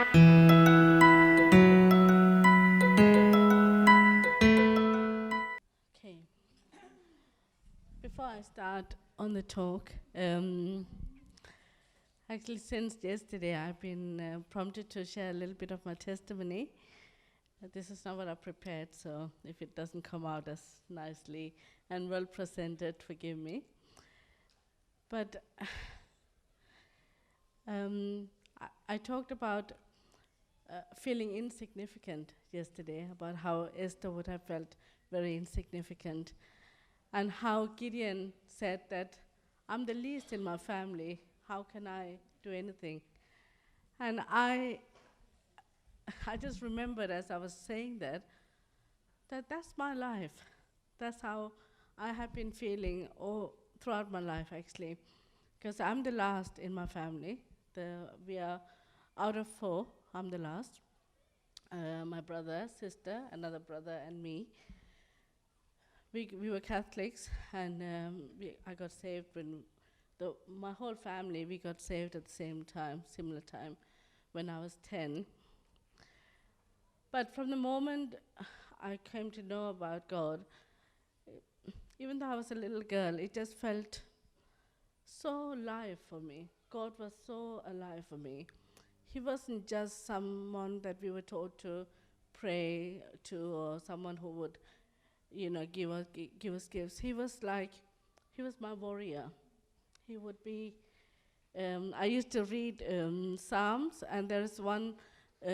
Okay. Before I start on the talk, actually since yesterday I've been prompted to share a little bit of my testimony. This is not what I prepared, so if it doesn't come out as nicely and well presented, forgive me. But I talked about feeling insignificant yesterday, about how Esther would have felt very insignificant, and how Gideon said that I'm the least in my family, how can I do anything? And I just remembered as I was saying that that's my life. That's how I have been feeling all throughout my life, actually, because I'm the last in my family. We are out of four. I'm the last. My brother, sister, another brother, and me. We were Catholics, and I got saved when my whole family, we got saved at the same time, similar time, when I was 10. But from the moment I came to know about God, even though I was a little girl, it just felt so alive for me. God was so alive for me. He wasn't just someone that we were taught to pray to, or someone who would, give us gifts. He was my warrior. He would be. I used to read Psalms, and there is one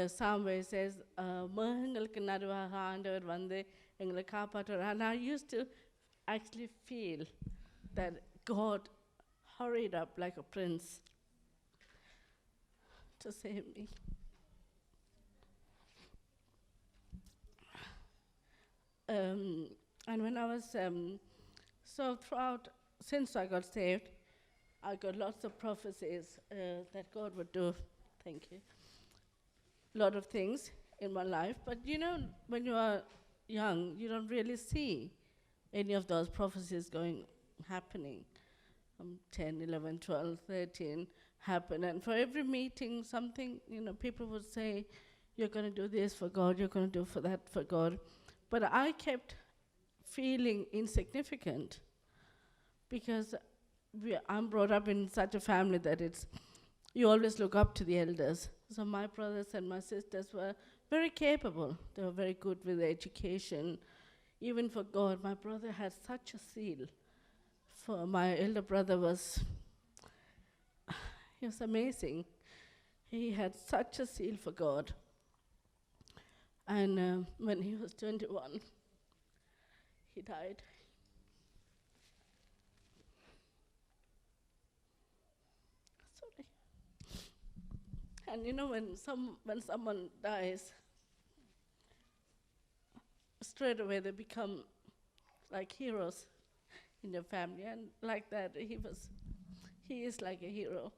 psalm where it says, "Merhengalukku naduvaga aandavar vande engalai kaapattuvar." And I used to actually feel that God hurried up like a prince to save me. And when I was, since I got saved, I got lots of prophecies that God would do, thank you, a lot of things in my life. But when you are young, you don't really see any of those prophecies happening. 10, 11, 12, 13 happen. And for every meeting, something, people would say, you're going to do this for God, you're going to do for that for God. But I kept feeling insignificant because I'm brought up in such a family that you always look up to the elders. So my brothers and my sisters were very capable. They were very good with education. Even for God, my brother had such a zeal. For my elder brother he was amazing. He had such a zeal for God. And when he was 21, he died. Sorry. And when someone dies, straight away they become like heroes in your family. And like that, he is like a hero.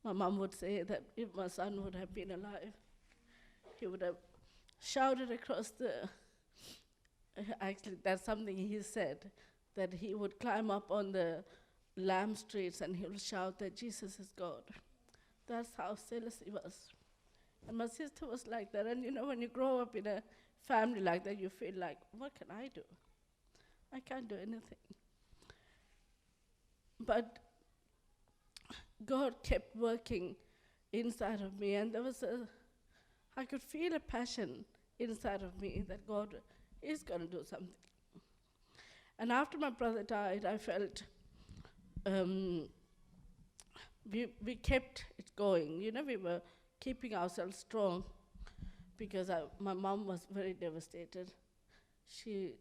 My mom would say that if my son would have been alive, he would have shouted across actually, that's something he said, that he would climb up on the lamb streets and he would shout that Jesus is God. That's how zealous he was. And my sister was like that. And when you grow up in a family like that, you feel like, what can I do? I can't do anything. But God kept working inside of me, and I could feel a passion inside of me that God is going to do something. And after my brother died, I felt we kept it going. We were keeping ourselves strong because my mom was very devastated. She,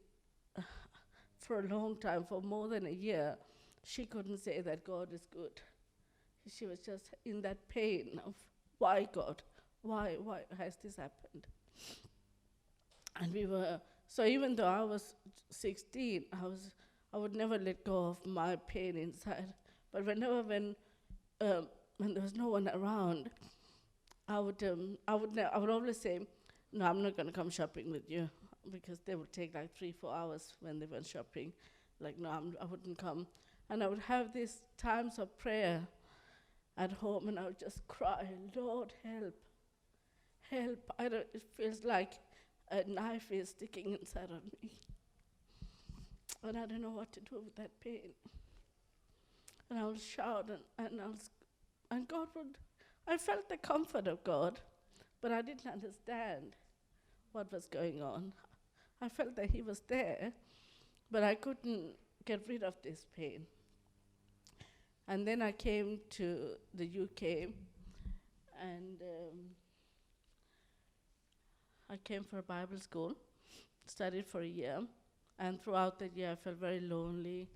for a long time, for more than a year, she couldn't say that God is good. She was just in that pain of, why God? Why has this happened? And so even though I was 16, I would never let go of my pain inside. But when there was no one around, I would always say, no, I'm not going to come shopping with you, because they would take like 3-4 hours when they went shopping. Like, no, I wouldn't come. And I would have these times of prayer at home, and I would just cry, Lord, help. help. It feels like a knife is sticking inside of me. And I don't know what to do with that pain. And I will shout and God would, I felt the comfort of God, but I didn't understand what was going on. I felt that He was there, but I couldn't get rid of this pain. And then I came to the UK, and I came for a Bible school, studied for a year, and throughout that year I felt very lonely.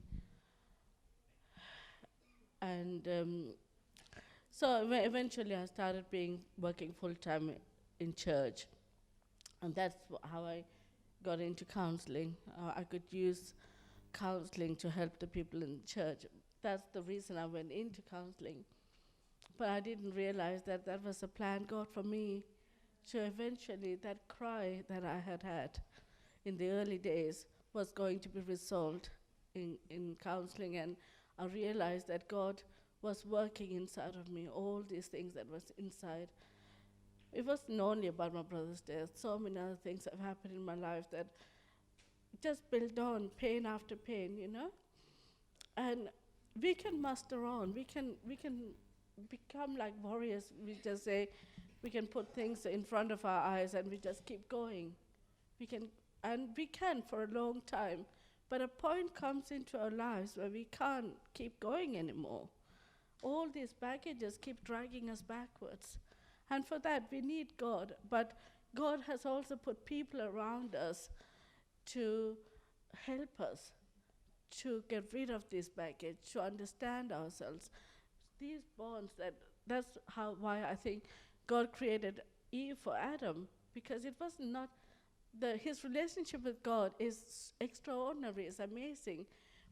And so eventually I started working full-time in church, and that's how I got into counseling. I could use counseling to help the people in the church. That's the reason I went into counseling. But I didn't realize that that was a plan God for me. So eventually that cry that I had in the early days was going to be resolved in counseling, and I realized that God was working inside of me, all these things that was inside. It wasn't only about my brother's death. So many other things have happened in my life that just built on pain after pain, you know? And we can muster on. We can become like warriors. We just say, we can put things in front of our eyes and we just keep going. We can for a long time. But a point comes into our lives where we can't keep going anymore. All these baggages keep dragging us backwards. And for that, we need God. But God has also put people around us to help us to get rid of this baggage, to understand ourselves. These bonds, why I think God created Eve for Adam, because it was not, his relationship with God is extraordinary, it's amazing.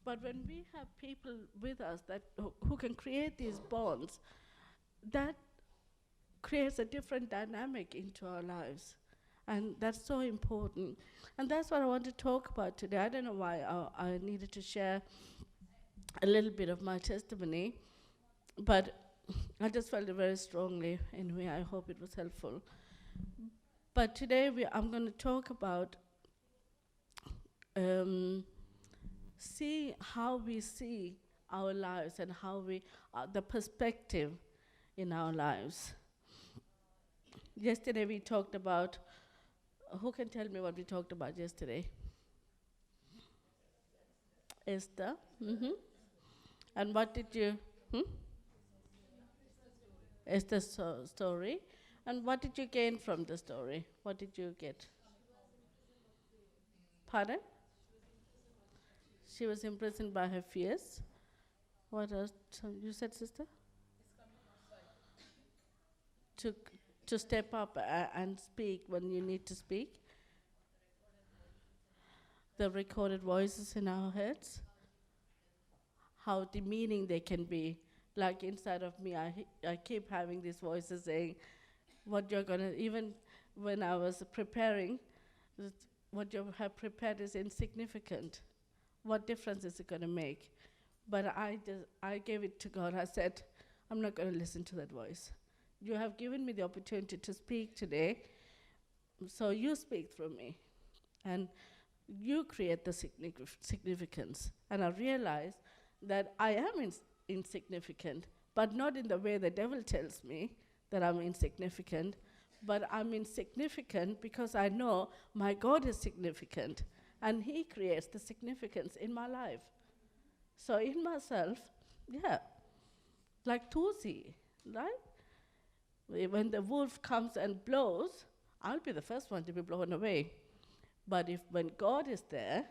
But when we have people with us who can create these bonds, that creates a different dynamic into our lives. And that's so important. And that's what I want to talk about today. I don't know why I needed to share a little bit of my testimony, but I just felt it very strongly anyway. I hope it was helpful. But today I'm going to talk about see how we see our lives and how the perspective in our lives. Yesterday we talked about, who can tell me what we talked about yesterday? Esther. Mm-hmm. And what did you, Esther's story. And what did you gain from the story? What did you get? Pardon? She was imprisoned by her fears. What else? You said, sister? To step up and speak when you need to speak. The recorded voices in our heads. How demeaning they can be. Like inside of me, I keep having these voices saying, what you're going to, even when I was preparing, what you have prepared is insignificant. What difference is it going to make? But I gave it to God. I said, I'm not going to listen to that voice. You have given me the opportunity to speak today, so you speak through me. And you create the significance. And I realized that I am insignificant, but not in the way the devil tells me that I'm insignificant, but I'm insignificant because I know my God is significant, and He creates the significance in my life. So in myself, like Tusi, right? When the wolf comes and blows, I'll be the first one to be blown away. But when God is there,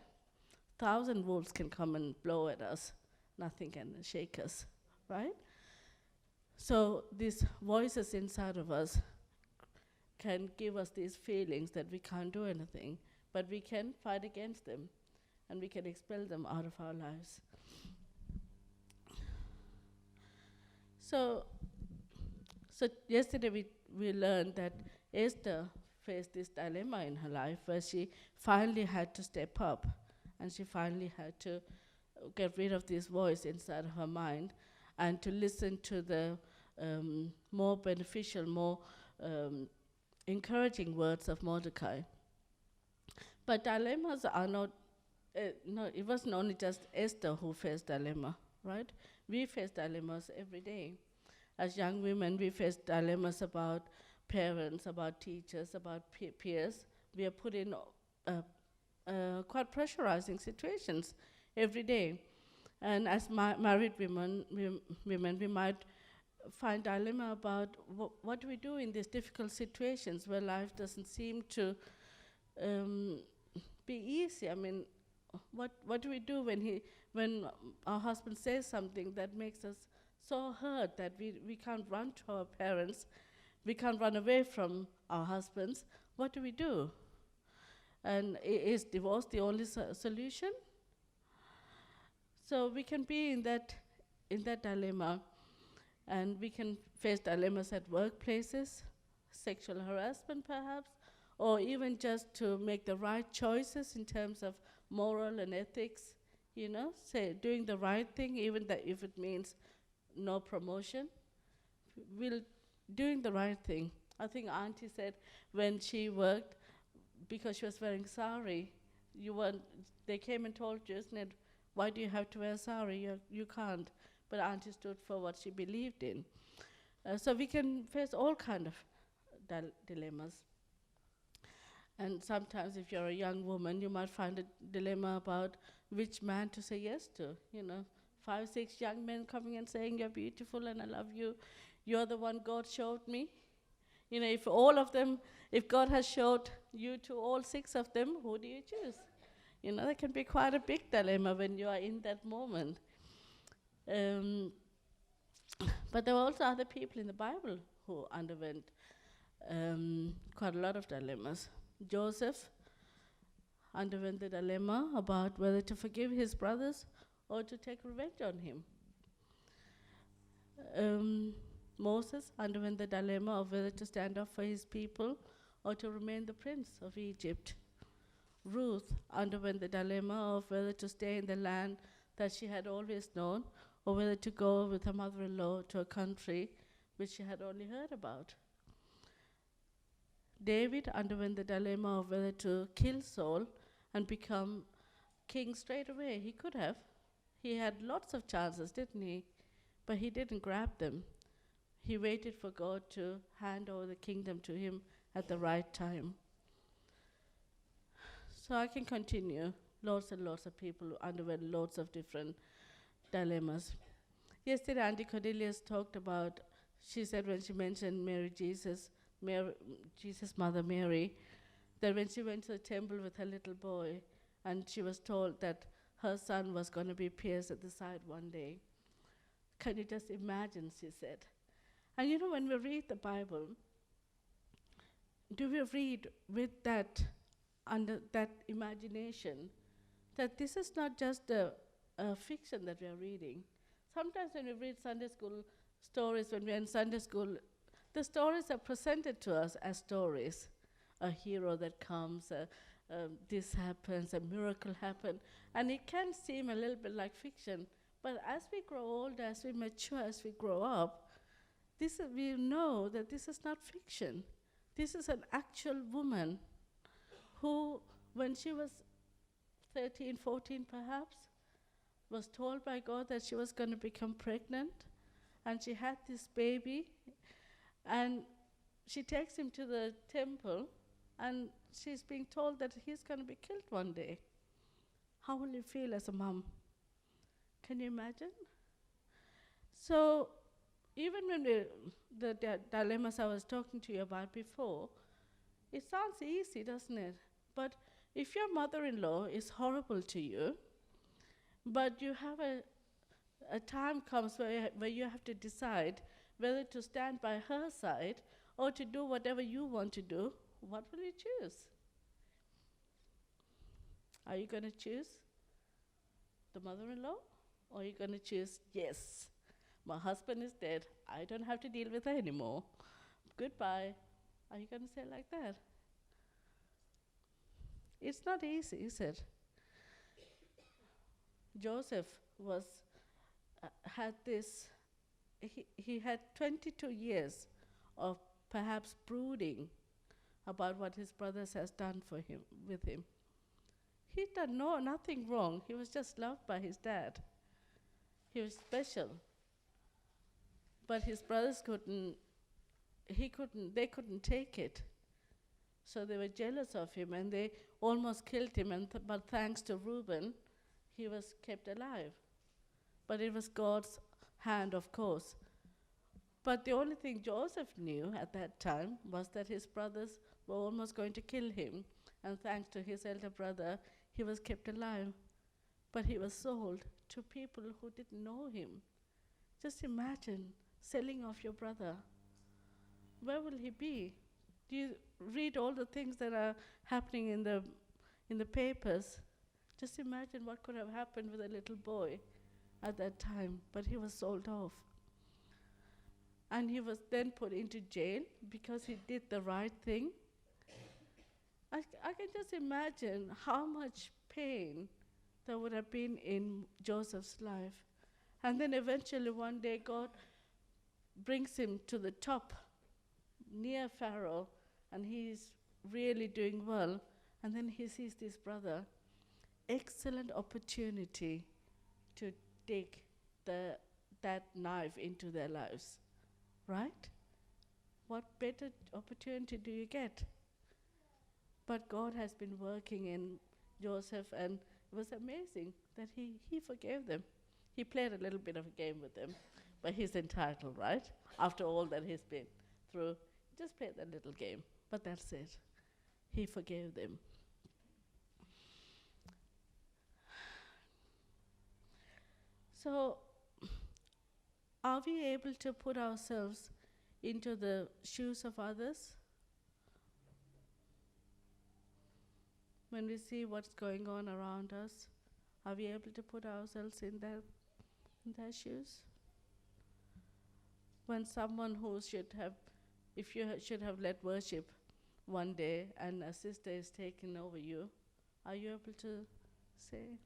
1,000 wolves can come and blow at us. Nothing can shake us, right? So these voices inside of us can give us these feelings that we can't do anything, but we can fight against them, and we can expel them out of our lives. So yesterday we learned that Esther faced this dilemma in her life where she finally had to step up, and she finally had to get rid of this voice inside her mind and to listen to the more beneficial, more encouraging words of Mordecai. But dilemmas are not, no, it wasn't only just Esther who faced dilemma, right? We face dilemmas every day. As young women, we face dilemmas about parents, about teachers, about peers. We are put in quite pressurizing situations every day. And as married women, we might find dilemma about what do we do in these difficult situations where life doesn't seem to be easy. I mean, what do we do when our husband says something that makes us so hurt that we can't run to our parents, we can't run away from our husbands? What do we do? And is divorce the only solution? So we can be in that dilemma, and we can face dilemmas at workplaces, sexual harassment perhaps, or even just to make the right choices in terms of moral and ethics, say doing the right thing, even that if it means no promotion, doing the right thing. I think Auntie said when she worked, because she was wearing sari, they came and told you, isn't it, why do you have to wear sari? You can't. But Auntie stood for what she believed in. So we can face all kind of dilemmas. And sometimes if you're a young woman, you might find a dilemma about which man to say yes to. 5, 6 young men coming and saying, you're beautiful and I love you. You're the one God showed me. If all of them, if God has showed you to all 6 of them, who do you choose? That can be quite a big dilemma when you are in that moment. But there were also other people in the Bible who underwent quite a lot of dilemmas. Joseph underwent the dilemma about whether to forgive his brothers or to take revenge on him. Moses underwent the dilemma of whether to stand up for his people or to remain the prince of Egypt. Ruth underwent the dilemma of whether to stay in the land that she had always known or whether to go with her mother-in-law to a country which she had only heard about. David underwent the dilemma of whether to kill Saul and become king straight away. He could have. He had lots of chances, didn't he? But he didn't grab them. He waited for God to hand over the kingdom to him at the right time. So I can continue. Lots and lots of people underwent lots of different dilemmas. Yesterday, Auntie Cornelius talked about, she said when she mentioned Jesus' mother Mary, that when she went to the temple with her little boy, and she was told that her son was going to be pierced at the side one day. Can you just imagine, she said. And when we read the Bible, do we read with that, under that imagination, that this is not just a fiction that we are reading? Sometimes when we read Sunday school stories, when we're in Sunday school, the stories are presented to us as stories. A hero that comes, this happens, a miracle happens, and it can seem a little bit like fiction. But as we grow older, as we mature, as we grow up, we know that this is not fiction. This is an actual woman who, when she was 13, 14 perhaps, was told by God that she was going to become pregnant, and she had this baby, and she takes him to the temple, and she's being told that he's going to be killed one day. How will you feel as a mom? Can you imagine? So even when the dilemmas I was talking to you about before, it sounds easy, doesn't it? But if your mother-in-law is horrible to you, but you have a time comes where you have to decide whether to stand by her side or to do whatever you want to do, what will you choose? Are you going to choose the mother-in-law? Or are you going to choose, yes, my husband is dead, I don't have to deal with her anymore, goodbye? Are you going to say it like that? It's not easy, is it? Joseph had this, he had 22 years of perhaps brooding about what his brothers has done for him with him. He done nothing wrong. He was just loved by his dad. He was special. But his brothers they couldn't take it. So they were jealous of him and they almost killed him. But thanks to Reuben, he was kept alive. But it was God's hand, of course. But the only thing Joseph knew at that time was that his brothers were almost going to kill him. And thanks to his elder brother, he was kept alive. But he was sold to people who didn't know him. Just imagine selling off your brother. Where will he be? Do you read all the things that are happening in the papers? Just imagine what could have happened with a little boy at that time. But he was sold off. And he was then put into jail because he did the right thing. I can just imagine how much pain there would have been in Joseph's life. And then eventually one day God brings him to the top, near Pharaoh, and he's really doing well. And then he sees this brother. Excellent opportunity to take that knife into their lives. Right? What better opportunity do you get? But God has been working in Joseph, and it was amazing that he forgave them. He played a little bit of a game with them, but he's entitled, right? After all that he's been through, he just played that little game, but that's it. He forgave them. So, are we able to put ourselves into the shoes of others? When we see what's going on around us, are we able to put ourselves in their shoes? When someone who if you should have led worship one day and a sister is taking over you, are you able to say,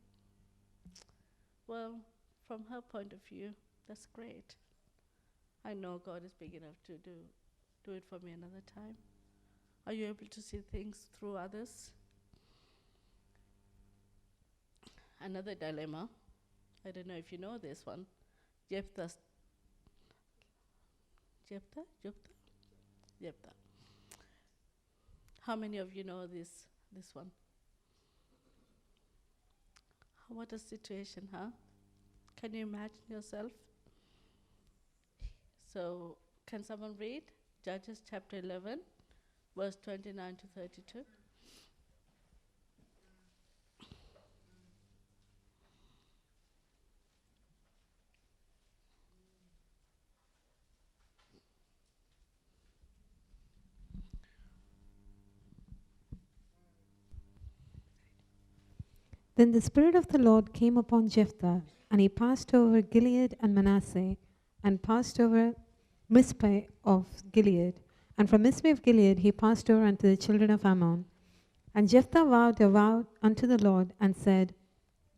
well, from her point of view, that's great. I know God is big enough to do it for me another time. Are you able to see things through others? Another dilemma, I don't know if you know this one, Jephthah. How many of you know this one? What a situation, huh? Can you imagine yourself? So, can someone read Judges chapter 11, verse 29 to 32? Then the Spirit of the Lord came upon Jephthah, and he passed over Gilead and Manasseh, and passed over Mizpah of Gilead. And from Mizpah of Gilead he passed over unto the children of Ammon. And Jephthah vowed a vow unto the Lord, and said,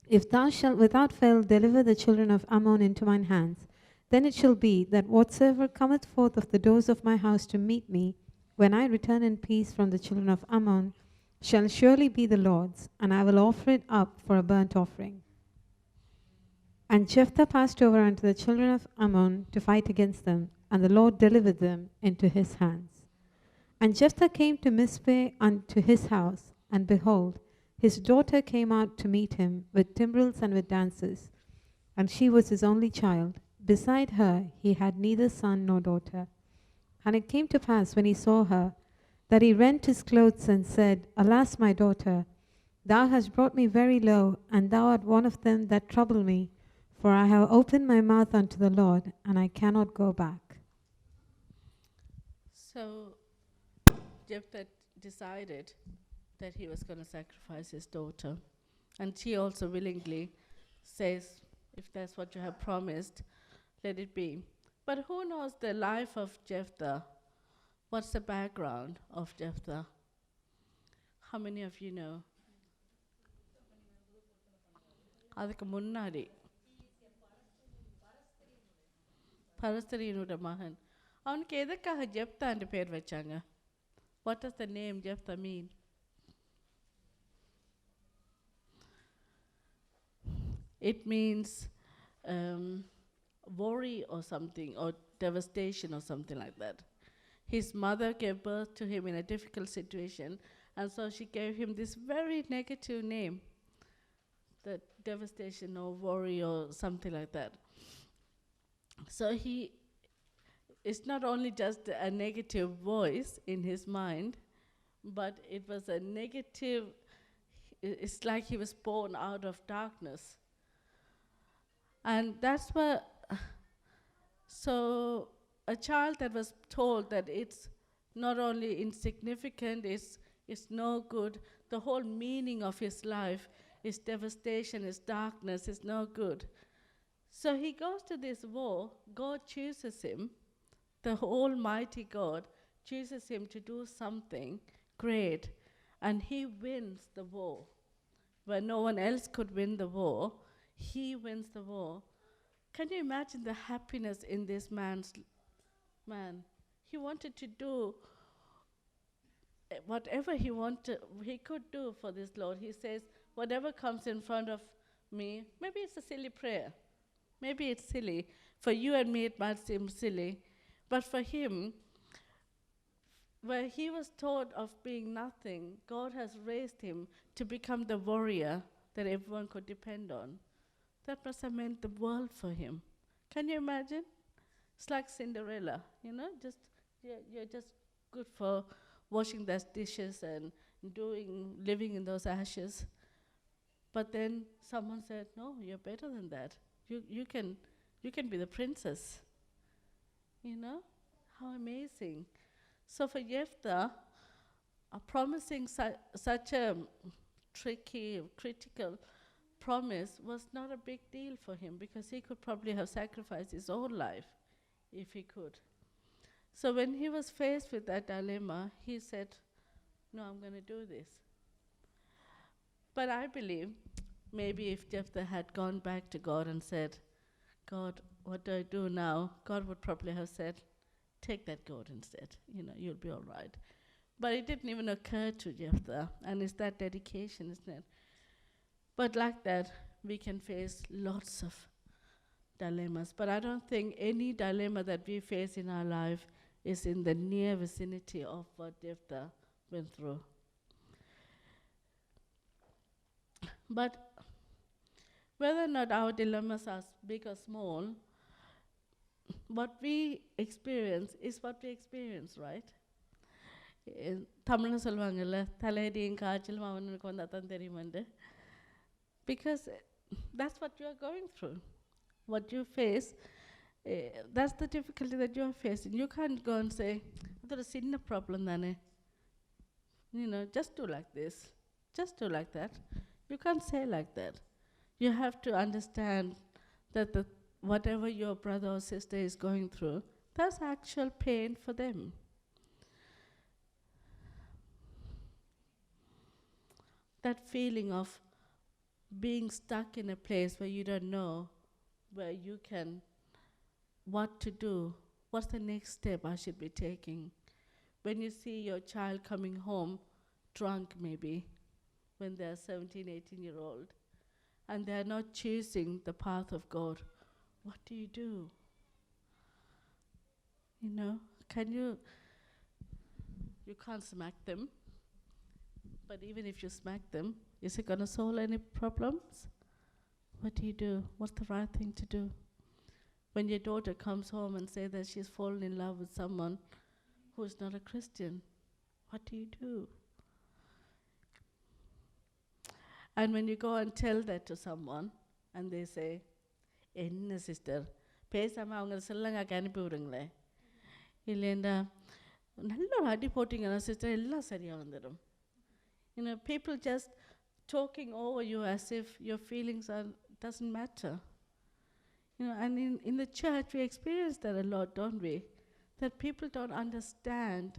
If thou shalt without fail deliver the children of Ammon into mine hands, then it shall be that whatsoever cometh forth of the doors of my house to meet me, when I return in peace from the children of Ammon, shall surely be the Lord's, and I will offer it up for a burnt offering. And Jephthah passed over unto the children of Ammon to fight against them, and the Lord delivered them into his hands. And Jephthah came to Mizpah unto his house, and behold, his daughter came out to meet him with timbrels and with dances, and she was his only child. Beside her he had neither son nor daughter. And it came to pass, when he saw her, that he rent his clothes and said, Alas, my daughter, thou hast brought me very low, and thou art one of them that trouble me, for I have opened my mouth unto the Lord, and I cannot go back. So Jephthah decided that he was going to sacrifice his daughter. And she also willingly says, if that's what you have promised, let it be. But who knows the life of Jephthah? What's the background of Jephthah? How many of you know? அதுக்கு முன்னாடி பரஸ்திரியினுடைய மகன். அவனுக்கு எதுக்காக ஜெப்தான்னு பேர் வச்சாங்க? What does the name Jephthah mean? It means worry or something, or devastation or something like that. His mother gave birth to him in a difficult situation, and so she gave him this very negative name, the devastation or worry or something like that. So he is not only just a negative voice in his mind, but it was a negative, it's like he was born out of darkness. And that's what, so a child that was told that it's not only insignificant, it's no good, the whole meaning of his life is devastation, is darkness, is no good. So he goes to this war, God chooses him, the Almighty God chooses him to do something great, and he wins the war. Where no one else could win the war, he wins the war. Can you imagine the happiness in this man? He wanted to do whatever he could do for this Lord. He says, whatever comes in front of me, maybe it's a silly prayer. Maybe it's silly. For you and me, it might seem silly. But for him, where he was taught of being nothing, God has raised him to become the warrior that everyone could depend on. That must have meant the world for him. Can you imagine? It's like Cinderella, you're just good for washing those dishes and living in those ashes. But then someone said, no, you're better than that. You can be the princess. How amazing. So for Jephthah, promising such a tricky, critical promise was not a big deal for him, because he could probably have sacrificed his own life if he could. So when he was faced with that dilemma, he said, no, I'm going to do this. But I believe maybe if Jephthah had gone back to God and said, God, what do I do now? God would probably have said, take that goat instead. You'll be all right. But it didn't even occur to Jephthah, and it's that dedication, isn't it? But like that, we can face lots of dilemmas. But I don't think any dilemma that we face in our life is in the near vicinity of what Jephthah went through. But whether or not our dilemmas are big or small, what we experience is what we experience, right? தமிழ்ல சொல்லுவாங்கல்ல தலையடியும் காய்ச்சலும் அவனுக்கு வந்தா தான் தெரியுமாண்டு. Because that's what you are going through. What you face, that's the difficulty that you are facing. You can't go and say, that's a sinna problem dane. Just do like this. Just do like that. You can't say like that. You have to understand that whatever your brother or sister is going through, that's actual pain for them. That feeling of being stuck in a place where you don't know what to do, what's the next step I should be taking. When you see your child coming home drunk maybe, when they're 17, 18-year-old, and they're not choosing the path of God, what do? You can't smack them. But even if you smack them, is it going to solve any problems? What do? What's the right thing to do? When your daughter comes home and says that she's fallen in love with someone who's not a Christian, what do? And when you go and tell that to someone, and they say, என்ன sister பேசாமல் அவங்க செல்லங்க அனுப்பி விடுங்களே, இல்லைண்டா நல்ல ஒரு அடி போட்டிங்கன்னா sister எல்லாம் சரியாக வந்துடும். People just talking over you as if your feelings doesn't matter. And in the church we experience that a lot, don't we? That people don't understand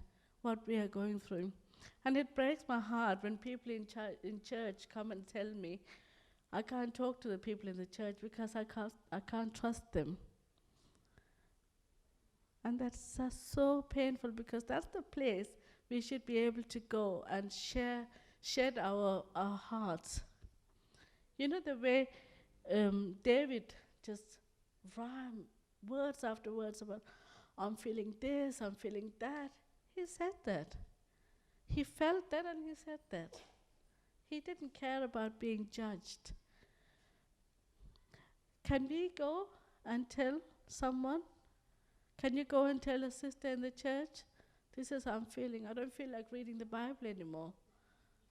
what we are going through. And it breaks my heart when people in church come and tell me, I can't talk to the people in the church because I can't trust them. And that's so painful, because that's the place we should be able to go and shed our hearts. You know, the way David just ran words after words about, I'm feeling this, I'm feeling that. He said that. He felt that and he said that. He didn't care about being judged. Can we go and tell someone? Can you go and tell a sister in the church, this is how I'm feeling. I don't feel like reading the Bible anymore.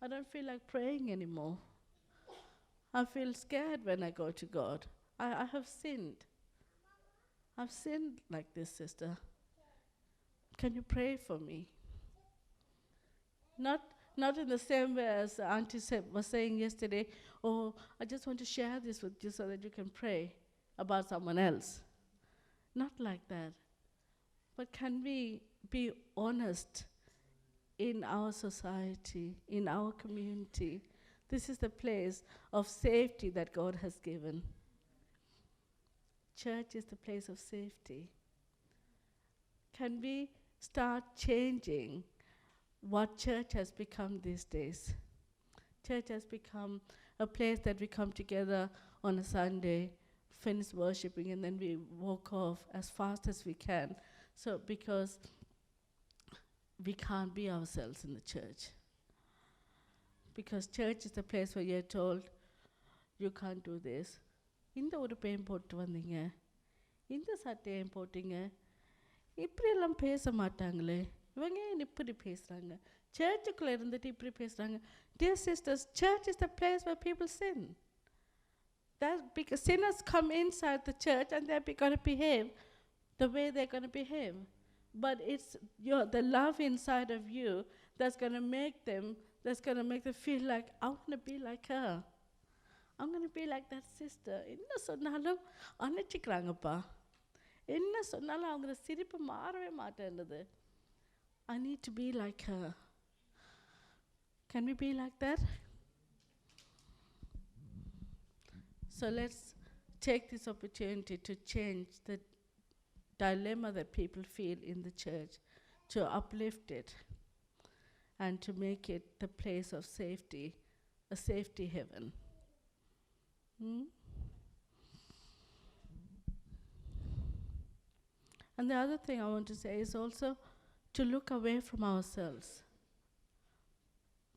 I don't feel like praying anymore. I feel scared when I go to God. I have sinned. I've sinned like this, sister. Can you pray for me? Not in the same way as Auntie was saying yesterday, oh, I just want to share this with you so that you can pray about someone else. Not like that. But can we be honest in our society, in our community? This is the place of safety that God has given. Church is the place of safety. Can we start changing what church has become these days? Church has become a place that we come together on a Sunday, finish worshiping, and then we walk off as fast as we can. So because we can't be ourselves in the church. Because church is the place where you're told, you can't do this. இந்த உடுப்பையும் போட்டு வந்தீங்க, இந்த சட்டையும் போட்டீங்க, இப்படியெல்லாம் பேச மாட்டாங்களே, இவங்க ஏன் இப்படி பேசுகிறாங்க, சர்ச்சுக்குள்ளே இருந்துட்டு இப்படி பேசுகிறாங்க. Dear sisters, church is the place where people sin. That's because sinners come inside the church and they're going to behave the way they're going to behave. But it's the love inside of you that's going to make them feel like, I want to be like her. I'm going to be like that sister. என்ன சொன்னாலும் அணைச்சிக்கிறாங்கப்பா. என்ன சொன்னாலும் அவங்க சிரிப்பு மாறவே மாட்டேன்னுது. I need to be like her. Can we be like that? So let's take this opportunity to change the dilemma that people feel in the church, to uplift it and to make it the place of safety, a safety heaven. And the other thing I want to say is also to look away from ourselves.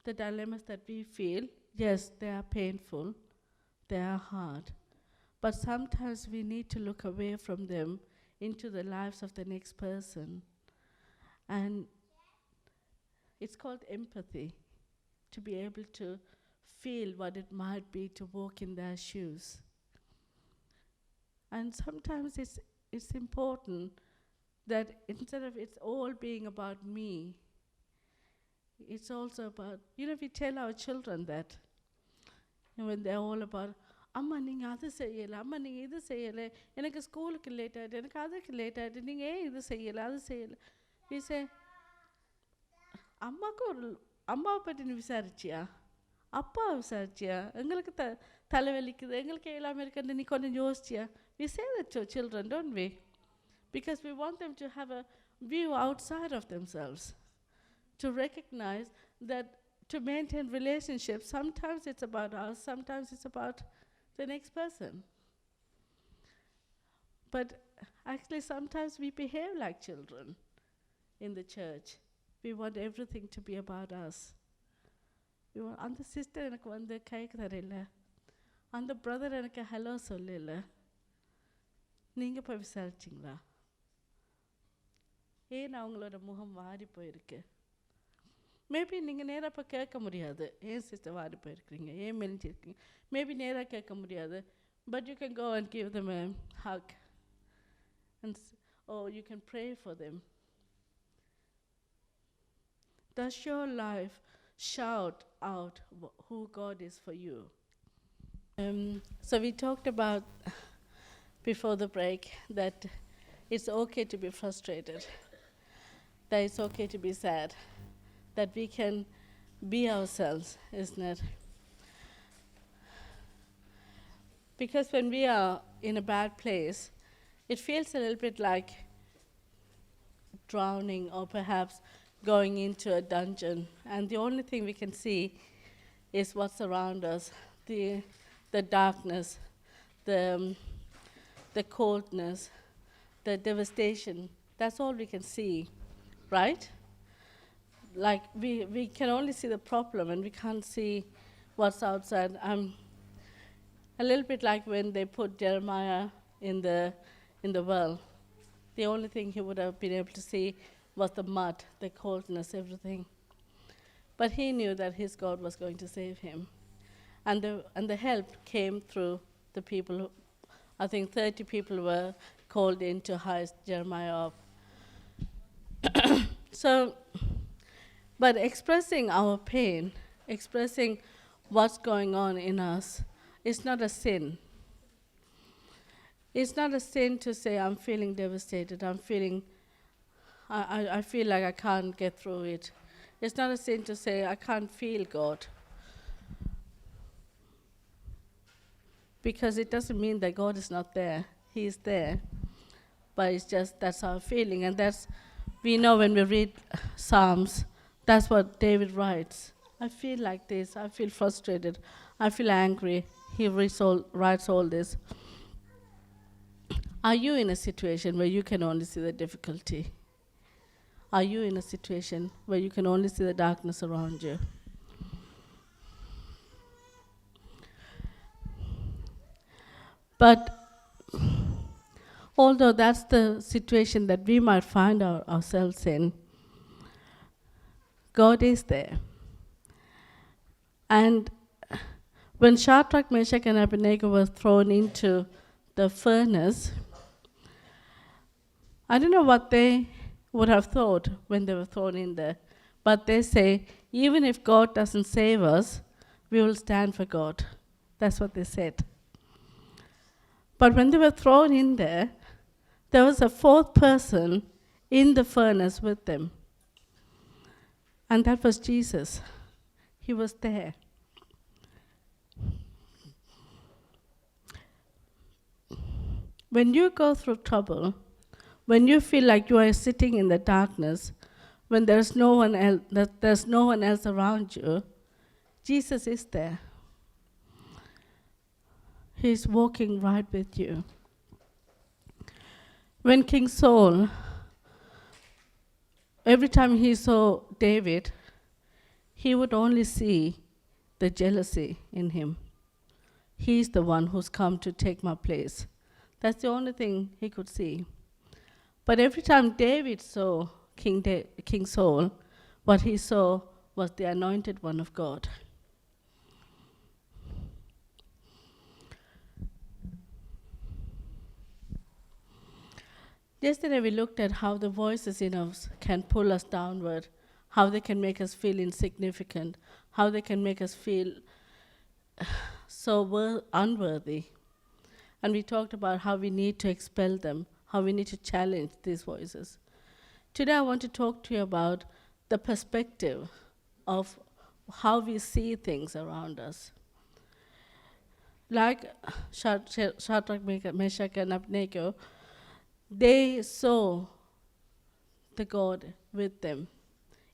The dilemmas that we feel, yes, they are painful, they are hard, but sometimes we need to look away from them into the lives of the next person. And it's called empathy, to be able to feel what it might be to walk in their shoes. And sometimes it's important that instead of it's all being about me, it's also about, we tell our children that, when they're all about, அம்மா நீங்கள் அது செய்யலை, அம்மா நீங்கள் இது செய்யலை, எனக்கு ஸ்கூலுக்கு லேட் ஆகிட்டு, எனக்கு அதுக்கு லேட் ஆகிட்டு, நீங்கள் ஏன் இது செய்யலை, அது செய்யலை. அம்மாவை பற்றி நீ விசாரிச்சியா, அப்பாவை விசாரிச்சியா, எங்களுக்கு தலைவலிக்குது, எங்களுக்கு எல்லாமே இருக்குன்னு நீ கொஞ்சம் யோசிச்சியா. We say that to children, don't we? Because we want them to have a view outside of themselves, to recognize that to maintain relationships, sometimes it's about us, sometimes it's about the next person. But actually sometimes we behave like children in the church. We want everything to be about us. We want, அந்த sister எனக்கு வந்து கைக்கு தரையில, அந்த brother எனக்கு hello சொல்லல, நீங்கள் போய் விசாரிச்சிங்களா, ஏன் அவங்களோட முகம் வாடி போயிருக்கு. மேபி நீங்கள் நேராக இப்போ கேட்க முடியாது, ஏன் சிஸ்டர் வாடி போயிருக்கிறீங்க, ஏன் மெலிஞ்சிருக்கீங்க, மேபி நேராக கேட்க முடியாது. But you can go and give them a hug, or you can pray for them. Does your life shout out who God is for you? So we talked about before the break that it's okay to be frustrated, that it's okay to be sad, that we can be ourselves, isn't it? Because when we are in a bad place, it feels a little bit like drowning, or perhaps going into a dungeon, and the only thing we can see is what's around us, the darkness, the, the coldness, the devastation. That's all we can see, right? Like we can only see the problem and we can't see what's outside. A little bit like when they put Jeremiah in the well. The only thing he would have been able to see was the mud, the coldness, everything. But he knew that his God was going to save him. And the help came through the people. I think 30 people were called in to heist Jeremiah up. So, but expressing our pain, expressing what's going on in us, is not a sin. It's not a sin to say, I'm feeling devastated, I feel like I can't get through it. It's not a sin to say, I can't feel God. Because it doesn't mean that God is not there. He is there. But it's just, that's our feeling. And we know when we read Psalms, that's what David writes. I feel like this, I feel frustrated, I feel angry. He writes all this. Are you in a situation where you can only see the difficulty? Are you in a situation where you can only see the darkness around you? But although that's the situation that we might find ourselves in, God is there. And when Shadrach, Meshach, and Abednego were thrown into the furnace, I don't know what they would have thought when they were thrown in there, but they say, even if God doesn't save us, we will stand for God. That's what they said. But when they were thrown in there was a fourth person in the furnace with them. And that was Jesus. He was there. When you go through trouble, when you feel like you are sitting in the darkness, when there's no one else around you, Jesus is there. He's walking right with you. When King Saul, every time he saw David, he would only see the jealousy in him. He's the one who's come to take my place. That's the only thing he could see. But every time David saw King Saul, what he saw was the anointed one of God. Yesterday we looked at how the voices in us can pull us downward, how they can make us feel insignificant, how they can make us feel so unworthy. And we talked about how we need to expel them, how we need to challenge these voices. Today I want to talk to you about the perspective of how we see things around us. Like Shadrach, Meshach, and Abednego, they saw the God with them.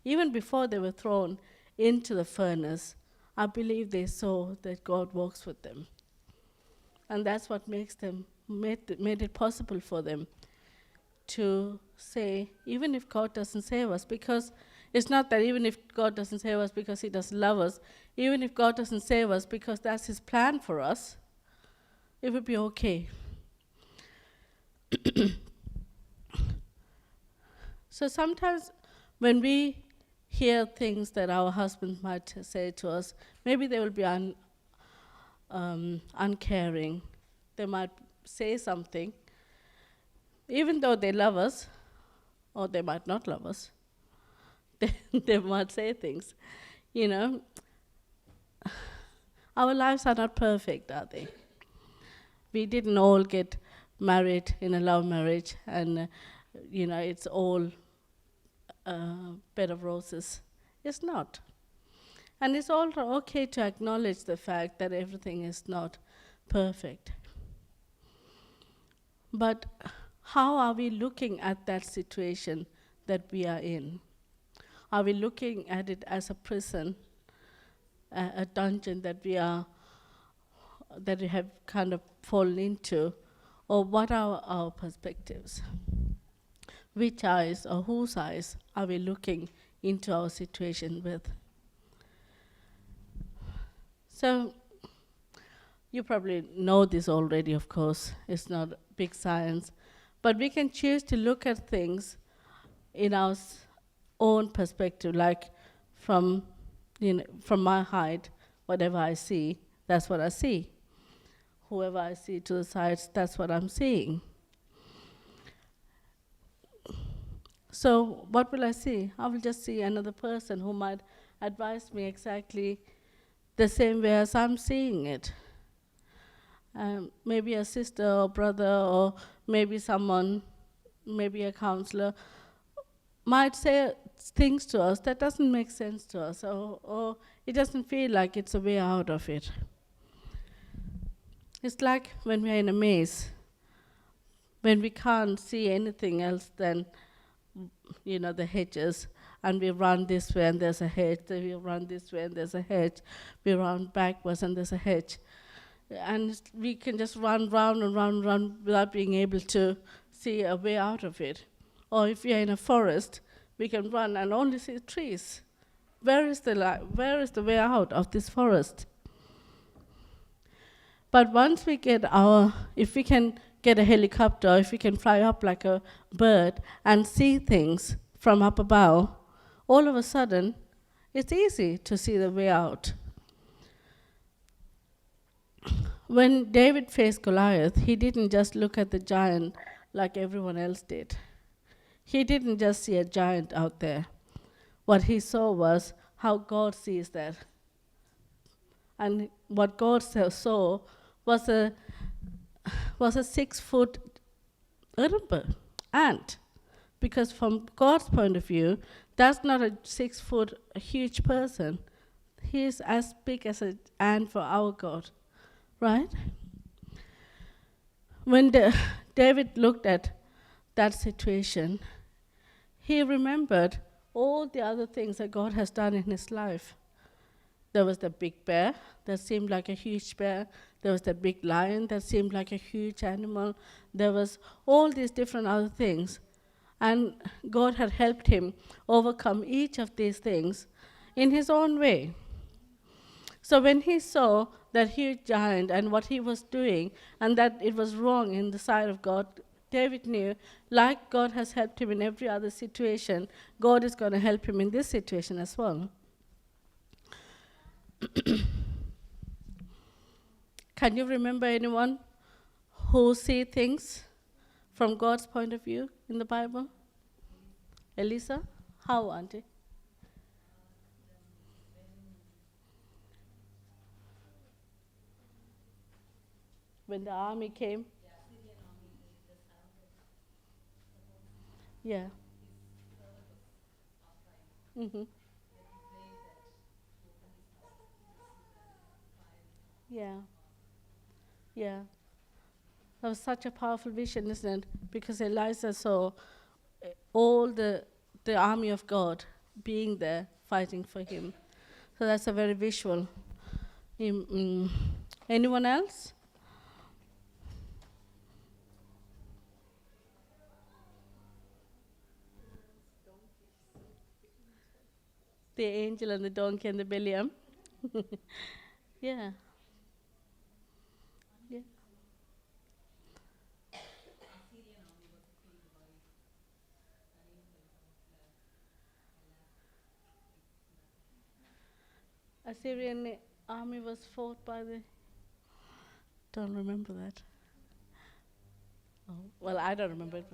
Even before they were thrown into the furnace, I believe they saw that God walks with them. And that's what made it possible for them to say, even if God doesn't save us, because it's not that even if God doesn't save us because he doesn't love us, even if God doesn't save us because that's his plan for us, it would be okay. So sometimes when we hear things that our husband might say to us, maybe they will be uncaring. They might say something, even though they love us, or they might not love us. They might say things, you know. Our lives are not perfect, are they? We didn't all get married in a love marriage, and it's all bed of roses. It's not. And it's all okay to acknowledge the fact that everything is not perfect. But how are we looking at that situation that we are in? Are we looking at it as a prison, a dungeon that we have kind of fallen into, or what are our perspectives? Which eyes or whose eyes are we looking into our situation with? So you probably know this already, of course. It's not big science. But we can choose to look at things in our own perspective, like from, from my height, whatever I see, that's what I see. Whoever I see to the sides, that's what I'm seeing. So what will I see? I will just see another person who might advise me exactly the same way as I'm seeing it. Maybe a sister or brother, or maybe someone, maybe a counselor, might say things to us that doesn't make sense to us, or it doesn't feel like it's a way out of it. It's like when we're in a maze, when we can't see anything else than, the hedges, and we run this way and there's a hedge, then we run this way and there's a hedge, we run backwards and there's a hedge. And we can just run round and run without being able to see a way out of it. Or if we are in a forest, we can run and only see trees. Where is the way out of this forest? But once we if we can get a helicopter, if we can fly up like a bird and see things from up above, all of a sudden, it's easy to see the way out. When David faced Goliath, he didn't just look at the giant like everyone else did. He didn't just see a giant out there. What he saw was how God sees that. And what God saw was a 6-foot ant. Because from God's point of view, that's not a 6-foot huge person. He is as big as an ant for our God. Right? When David looked at that situation, he remembered all the other things that God has done in his life. There was the big bear that seemed like a huge bear. There was the big lion that seemed like a huge animal. There was all these different other things. And God had helped him overcome each of these things in his own way. So when he saw that huge giant and what he was doing, and that it was wrong in the sight of God, David knew, like God has helped him in every other situation, God is going to help him in this situation as well. Can you remember anyone who see things from God's point of view in the Bible? Elisa? How, Auntie? When the army came? Yeah. Mm-hmm. Yeah. Yeah. That was such a powerful vision, isn't it? Because Eliza saw all the army of God being there fighting for him. So that's a very visual. Anyone else? The angel and the donkey and the Beliam. Yeah. Yeah. Assyrian army was fought by the. Don't remember that. Oh, well, I don't remember it.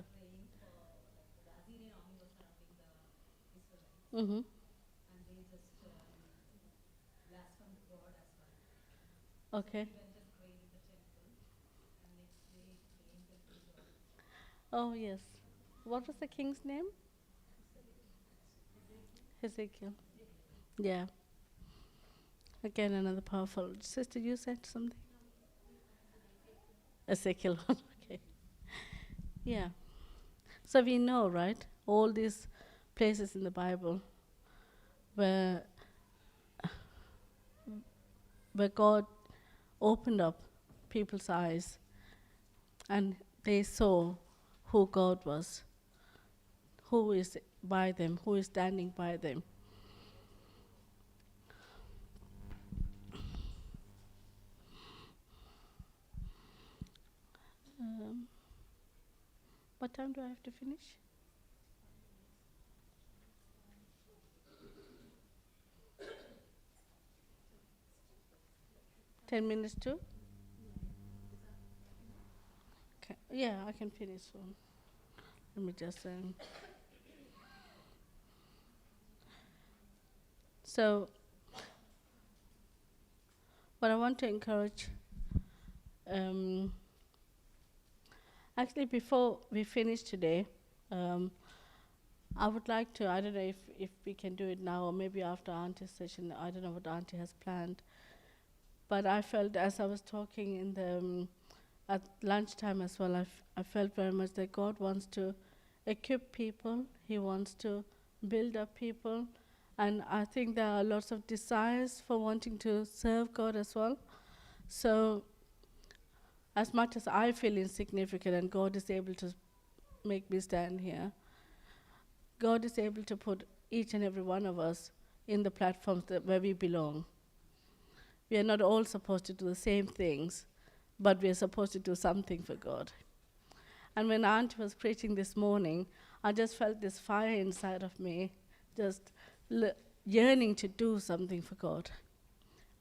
Mm-hmm. Okay. Oh, yes. What was the king's name? Ezekiel. Yeah. Again, another powerful. Sister, you said something? Ezekiel. Okay. Yeah. So we know, right? All these places in the Bible where God opened up people's eyes and they saw who God was, who is by them, who is standing by them. What time do I have to finish? 10 minutes too? Okay. Yeah, I can finish soon. Let me just. So, what I want to encourage. Actually, before we finish today, I would like to. I don't know if we can do it now or maybe after Auntie's session. I don't know what Auntie has planned. But I felt as I was talking in the at lunchtime as well, I felt very much that God wants to equip people. He wants to build up people. And I think there are lots of desires for wanting to serve God as well. So as much as I feel insignificant and God is able to make me stand here, God is able to put each and every one of us in the platforms where we belong. We are not all supposed to do the same things, but we are supposed to do something for God. And when Aunt was preaching this morning, I just felt this fire inside of me, just yearning to do something for God.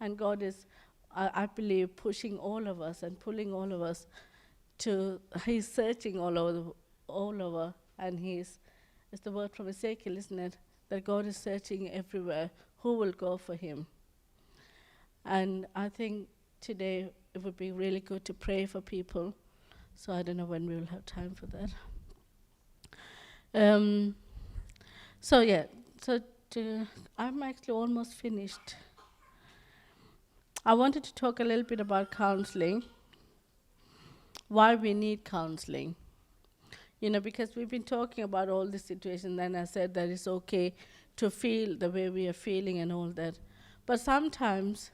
And God is, I believe, pushing all of us and pulling all of us to, He's searching all over, and it's the word from Ezekiel, isn't it? That God is searching everywhere. Who will go for Him? And I think today it would be really good to pray for people. So I don't know when we will have time for that. I'm actually almost finished. I wanted to talk a little bit about counseling, why we need counseling. Because we've been talking about all the situations, and I said that it's okay to feel the way we are feeling and all that. But sometimes,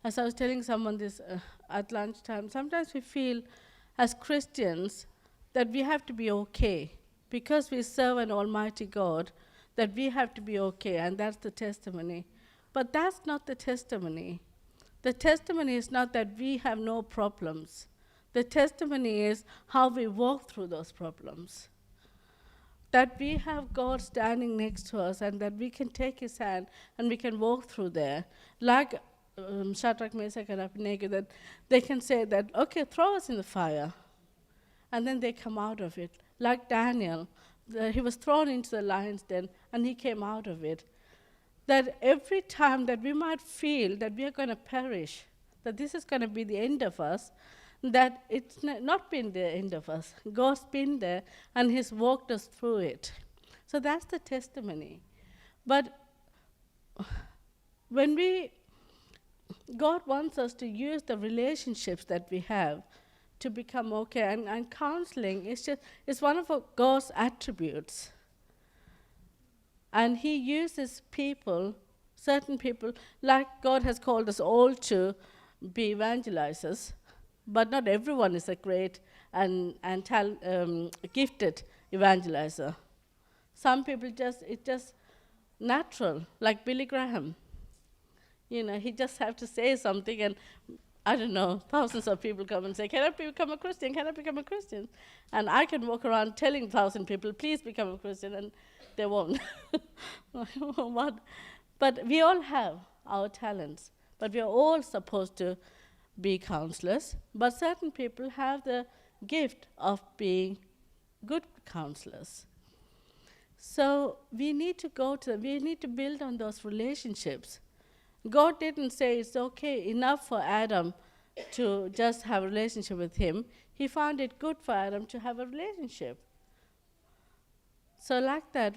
as I was telling someone this at lunchtime, sometimes we feel as Christians that we have to be okay because we serve an almighty God, that we have to be okay, and that's the testimony. But that's not the testimony. The testimony is not that we have no problems. The testimony is how we walk through those problems. That we have God standing next to us and that we can take His hand and we can walk through there. Like Shadrach, Meshach, and Abednego, that they can say that, okay, throw us in the fire. And then they come out of it. Like Daniel, he was thrown into the lion's den and he came out of it. That every time that we might feel that we are going to perish, that this is going to be the end of us, that it's not been the end of us. God's been there and He's walked us through it. So that's the testimony. But when God wants us to use the relationships that we have to become okay. And counseling is one of God's attributes. And He uses people, certain people, like God has called us all to be evangelizers, but not everyone is a great and gifted evangelizer. Some people it's just natural, like Billy Graham. He just have to say something and, I don't know, thousands of people come and say, can I become a Christian? Can I become a Christian? And I can walk around telling 1,000 people, please become a Christian, and they won't. But we all have our talents. But we are all supposed to be counselors. But certain people have the gift of being good counselors. So we need to build on those relationships. God didn't say it's okay enough for Adam to just have a relationship with Him. He found it good for Adam to have a relationship. So like that,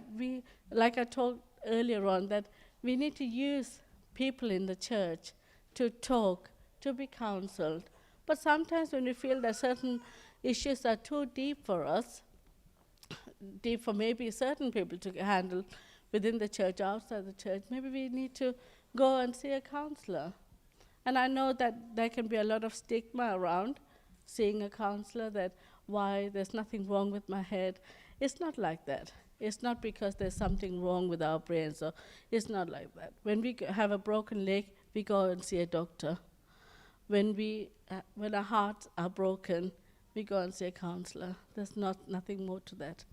like I talked earlier on, that we need to use people in the church to talk, to be counseled. But sometimes when we feel that certain issues are too deep for us, deep for maybe certain people to handle within the church, outside the church, maybe we need to go and see a counselor. And I know that there can be a lot of stigma around seeing a counselor, that why there's nothing wrong with my head. It's not like that. It's not because there's something wrong with our brains. So it's not like that. When we have a broken leg, we go and see a doctor. When our hearts are broken, we go and see a counselor. There's nothing more to that.